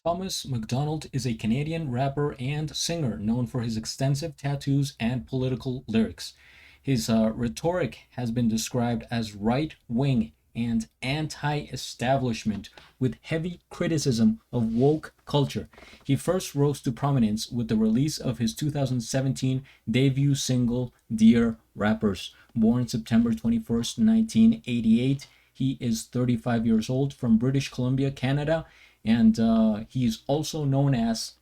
Thomas MacDonald is a Canadian rapper and singer known for his extensive tattoos and political lyrics. His rhetoric has been described as right wing and anti establishment, with heavy criticism of woke culture. He first rose to prominence with the release of his 2017 debut single, Dear Rappers. Born September 21st, 1988, he is 35 years old, from British Columbia, Canada, and he's also known as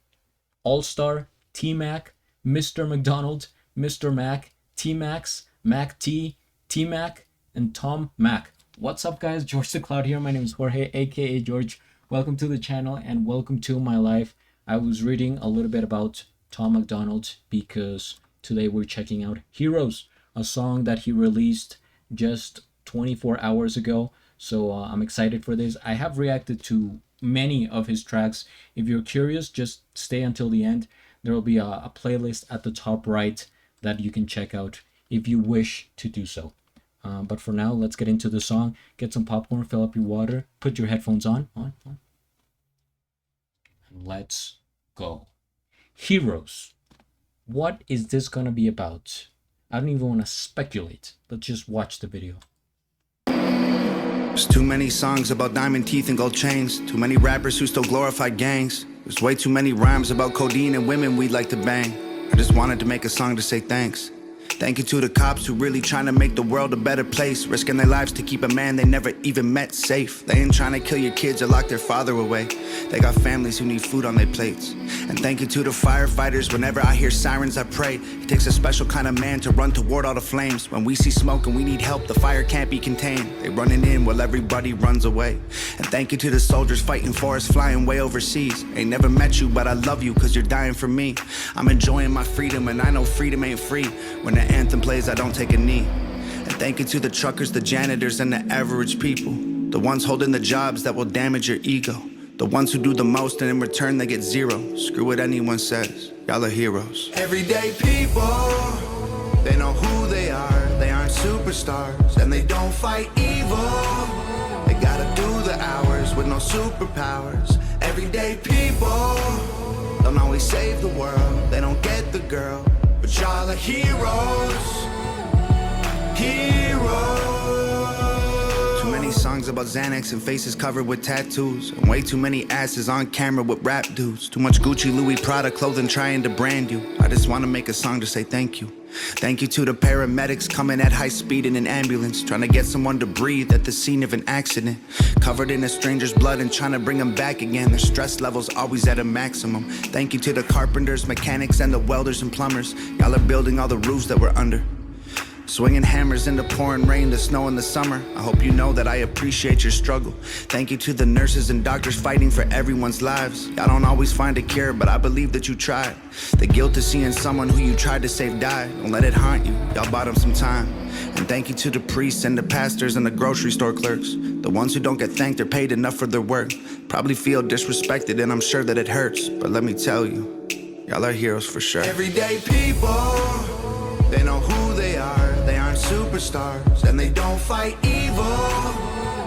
All Star, T Mac, Mr. McDonald, Mr. Mac, T Max, Mac T, T Mac, and Tom Mac. What's up, guys? George the Cloud here. My name is Jorge, aka George. Welcome to the channel and welcome to my life. I was reading a little bit about Tom MacDonald because today we're checking out Heroes, a song that he released just 24 hours ago. So I'm excited for this. I have reacted to many of his tracks. If you're curious, just stay until the end. There will be a playlist at the top right that you can check out if you wish to do so. But for now, let's get into the song. Get some popcorn, fill up your water, put your headphones on, and let's go. Heroes. What is this gonna be about? I don't even want to speculate. Let's just watch the video. There's too many songs about diamond teeth and gold chains. Too many rappers who still glorify gangs. There's way too many rhymes about codeine and women we'd like to bang. I just wanted to make a song to say thanks. Thank you to the cops who really trying to make the world a better place, risking their lives to keep a man they never even met safe. They ain't trying to kill your kids or lock their father away. They got families who need food on their plates. And thank you to the firefighters. Whenever I hear sirens, I pray. It takes a special kind of man to run toward all the flames. When we see smoke and we need help, the fire can't be contained. They running in while everybody runs away. And thank you to the soldiers fighting for us, flying way overseas. Ain't never met you, but I love you cause you're dying for me. I'm enjoying my freedom and I know freedom ain't free. When the anthem plays, I don't take a knee. And thank you to the truckers, the janitors, and the average people. The ones holding the jobs that will damage your ego. The ones who do the most and in return they get zero. Screw what anyone says, y'all are heroes. Everyday people, they know who they are. They aren't superstars and they don't fight evil. They gotta do the hours with no superpowers. Everyday people don't always save the world. They don't get the girl, but y'all are heroes. Heroes. Too many songs about Xanax and faces covered with tattoos, and way too many asses on camera with rap dudes. Too much Gucci, Louis, Prada clothing trying to brand you. I just want to make a song to say thank you. Thank you to the paramedics coming at high speed in an ambulance, trying to get someone to breathe at the scene of an accident. Covered in a stranger's blood and trying to bring them back again. Their stress levels always at a maximum. Thank you to the carpenters, mechanics, and the welders and plumbers. Y'all are building all the roofs that we're under. Swinging hammers in the pouring rain, the snow in the summer. I hope you know that I appreciate your struggle. Thank you to the nurses and doctors fighting for everyone's lives. Y'all don't always find a cure, but I believe that you tried. The guilt of seeing someone who you tried to save die, don't let it haunt you. Y'all bought them some time. And thank you to the priests and the pastors and the grocery store clerks. The ones who don't get thanked or paid enough for their work. Probably feel disrespected and I'm sure that it hurts. But let me tell you, y'all are heroes for sure. Everyday people, they know who they are. They aren't superstars and they don't fight evil.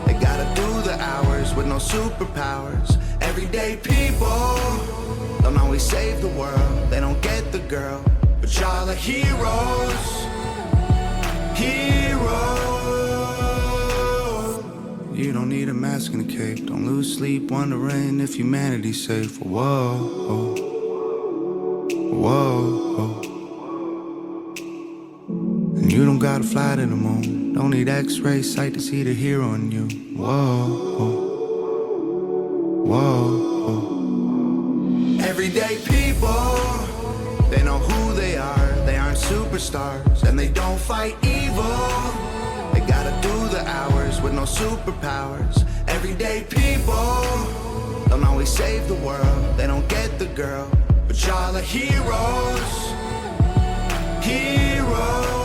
They gotta do the hours with no superpowers. Everyday people don't always save the world. They don't get the girl, but y'all are heroes. Heroes. You don't need a mask and a cape. Don't lose sleep wondering if humanity's safe. Whoa, whoa. And you don't gotta fly to the moon. Don't need x-ray sight to see the hero in you. Whoa, whoa. Everyday people, they know who they are. They aren't superstars and they don't fight evil. They gotta do the hours with no superpowers. Everyday people don't always save the world. They don't get the girl, but y'all are heroes. Heroes.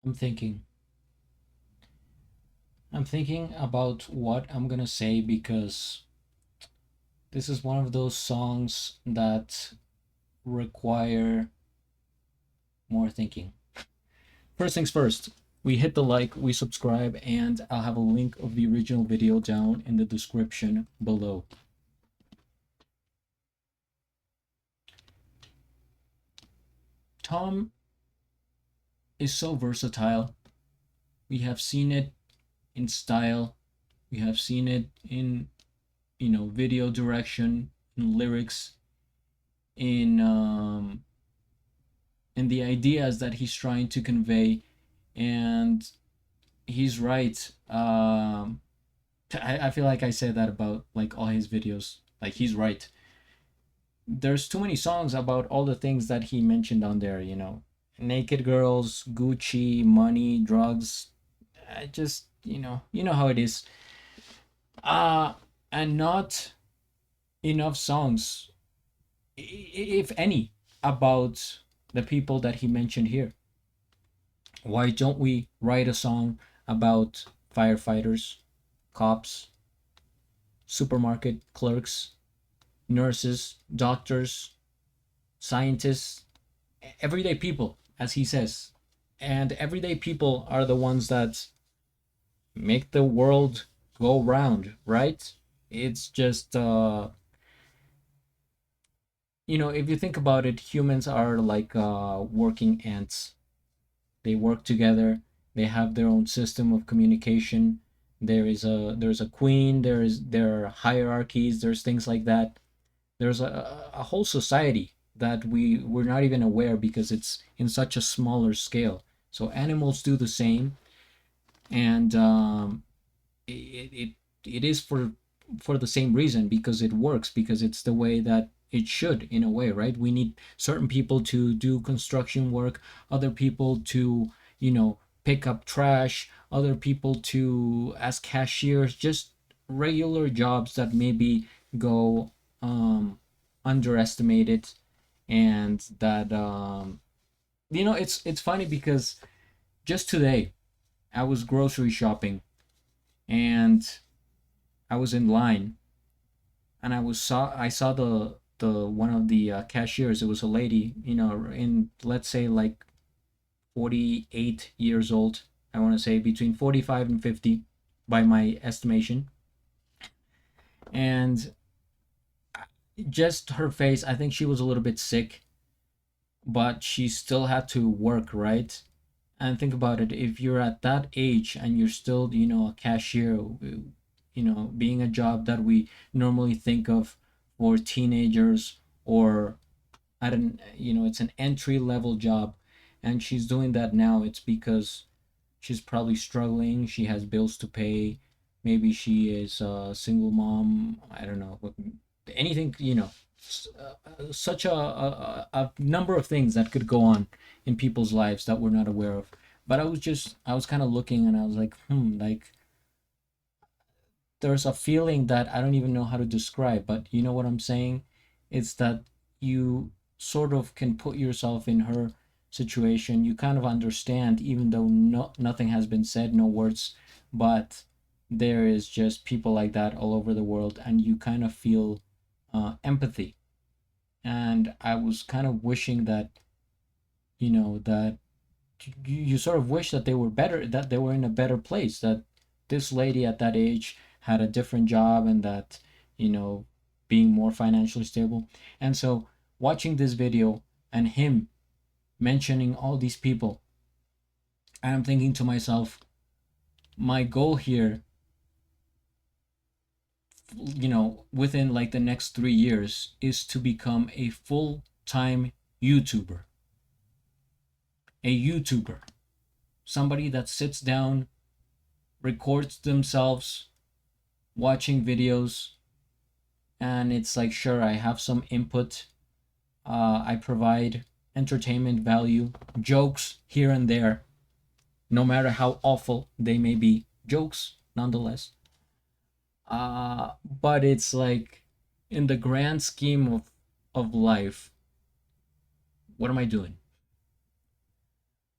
I'm thinking. I'm thinking about what I'm gonna say because this is one of those songs that require more thinking. First things first, we hit the like, we subscribe, and I'll have a link of the original video down in the description below. Tom is so versatile. We have seen it in style, we have seen it in, video direction, in lyrics, in the ideas that he's trying to convey, and he's right. I feel like I say that about like all his videos. Like he's right. There's too many songs about all the things that he mentioned on there. Naked girls, Gucci, money, drugs. I just you know how it is. Uh and not enough songs, if any, about the people that he mentioned here. Why don't we write a song about firefighters, cops, supermarket clerks, nurses, doctors, scientists, everyday people, as he says? And everyday people are the ones that make the world go round, right? It's just, if you think about it, humans are like working ants. They work together. They have their own system of communication. There's a queen. There are hierarchies. There's things like that. There's a whole society that we're not even aware because it's in such a smaller scale. So animals do the same, and it, it it is for the same reason, because it works, because it's the way that it should, in a way, right? We need certain people to do construction work, other people to pick up trash, other people to as cashiers, just regular jobs that maybe go underestimated. And that it's funny because just today I was grocery shopping, and I was in line, and I saw the one of the cashiers. It was a lady, in, let's say, like 48 years old. I want to say between 45 and 50 by my estimation. And just her face, I think she was a little bit sick, but she still had to work, right? And think about it, if you're at that age and you're still, a cashier, being a job that we normally think of for teenagers, or I don't, it's an entry level job, and she's doing that now. It's because she's probably struggling. She has bills to pay. Maybe she is a single mom. I don't know. Anything, such a number of things that could go on in people's lives that we're not aware of. But I was kind of looking, and I was like, like, there's a feeling that I don't even know how to describe, but you know what I'm saying? It's that you sort of can put yourself in her situation. You kind of understand, even though nothing has been said, no words, but there is just people like that all over the world, and you kind of feel empathy. And I was kind of wishing that, that you sort of wish that they were better, that they were in a better place, that this lady at that age had a different job, and that, you know, being more financially stable. And so watching this video and him mentioning all these people, I'm thinking to myself, my goal here, within like the next 3 years, is to become a full-time YouTuber. A YouTuber. Somebody that sits down, records themselves watching videos, and it's like, sure, I have some input. I provide entertainment value, jokes here and there, no matter how awful they may be, jokes nonetheless. But it's like, in the grand scheme of life, what am I doing?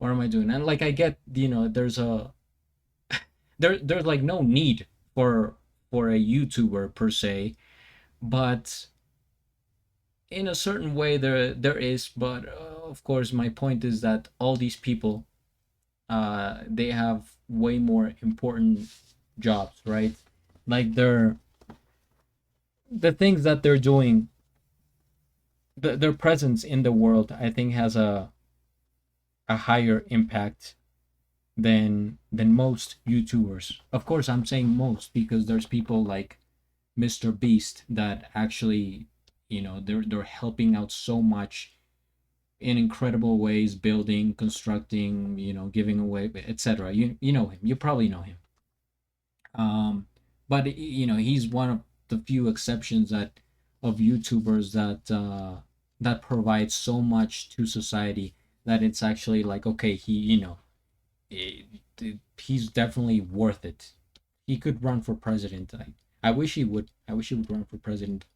what am I doing? And like I get, there's a there's like no need for a YouTuber per se, but in a certain way there is. But of course, my point is that all these people, they have way more important jobs, right? Like the things that they're doing, their presence in the world, I think, has a higher impact than most YouTubers. Of course, I'm saying most because there's people like Mr. Beast that actually, they're helping out so much in incredible ways, building, constructing, giving away, etc. You know him. You probably know him. Um, but he's one of the few exceptions that of YouTubers that provide so much to society that it's actually like, okay, it, he's definitely worth it. He could run for president. I wish he would. I wish he would run for president.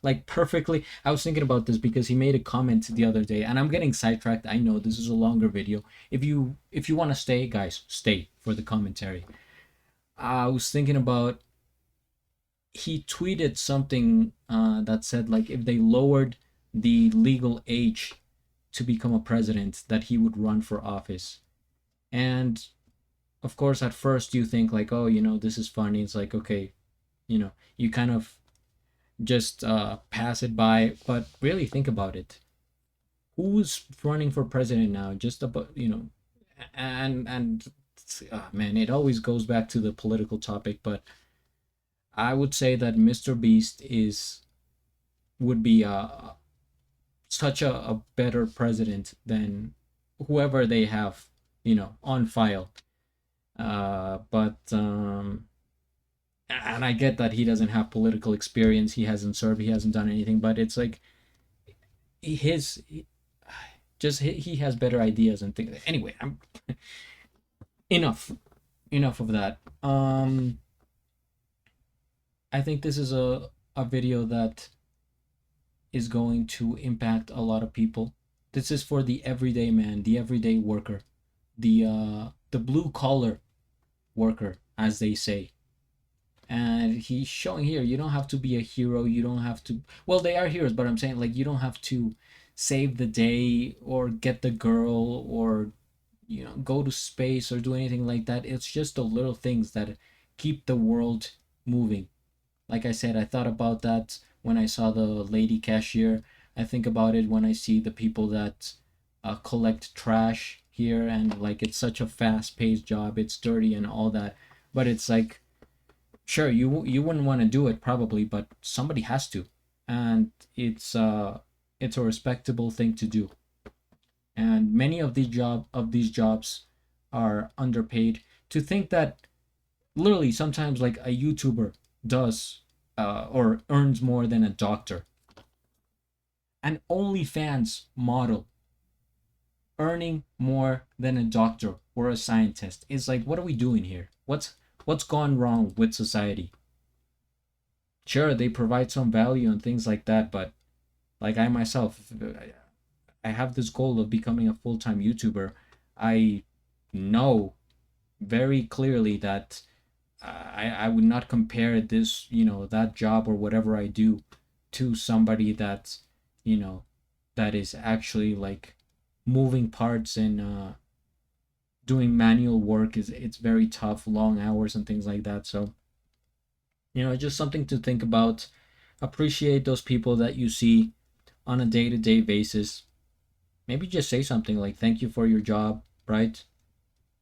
Like perfectly. I was thinking about this because he made a comment the other day, and I'm getting sidetracked. I know this is a longer video. If you want to stay, guys, stay for the commentary. I was thinking about, he tweeted something that said like if they lowered the legal age to become a president, that he would run for office. And of course, at first you think like, oh, this is funny. It's like, okay, you kind of just pass it by, but really think about it. Who's running for president now? Just about, and man, it always goes back to the political topic, but I would say that Mr. Beast is would be such a better president than whoever they have, on file. But and I get that he doesn't have political experience. He hasn't served. He hasn't done anything. But it's like his just he has better ideas and things. Anyway, I'm enough of that. I think this is a video that is going to impact a lot of people. This is for the everyday man, the everyday worker, the blue collar worker, as they say. And he's showing here, you don't have to be a hero. You don't have to. Well, they are heroes, but I'm saying like you don't have to save the day or get the girl or go to space or do anything like that. It's just the little things that keep the world moving. Like I said, I thought about that when I saw the lady cashier. I think about it when I see the people that collect trash here, and like it's such a fast-paced job. It's dirty and all that, but it's like, sure, you wouldn't want to do it probably, but somebody has to, and it's a respectable thing to do. And many of these jobs are underpaid. To think that literally sometimes like a YouTuber does or earns more than a doctor. An OnlyFans model earning more than a doctor or a scientist is like, what are we doing here? What's gone wrong with society? Sure, they provide some value and things like that, but like I myself, I have this goal of becoming a full-time YouTuber. I know very clearly that I would not compare this, that job or whatever I do to somebody that's, that is actually like moving parts and doing manual work. It's very tough, long hours and things like that. So, just something to think about. Appreciate those people that you see on a day-to-day basis. Maybe just say something like, thank you for your job, right?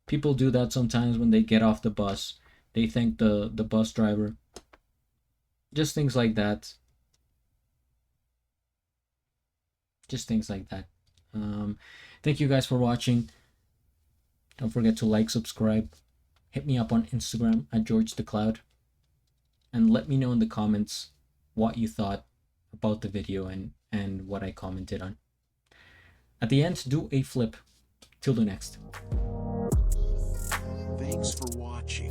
People do that sometimes when they get off the bus. They thank the bus driver. Just things like that. Just things like that. Thank you guys for watching. Don't forget to like, subscribe. Hit me up on Instagram at George the Cloud. And let me know in the comments what you thought about the video and what I commented on. At the end, do a flip. Till the next. Thanks for watching.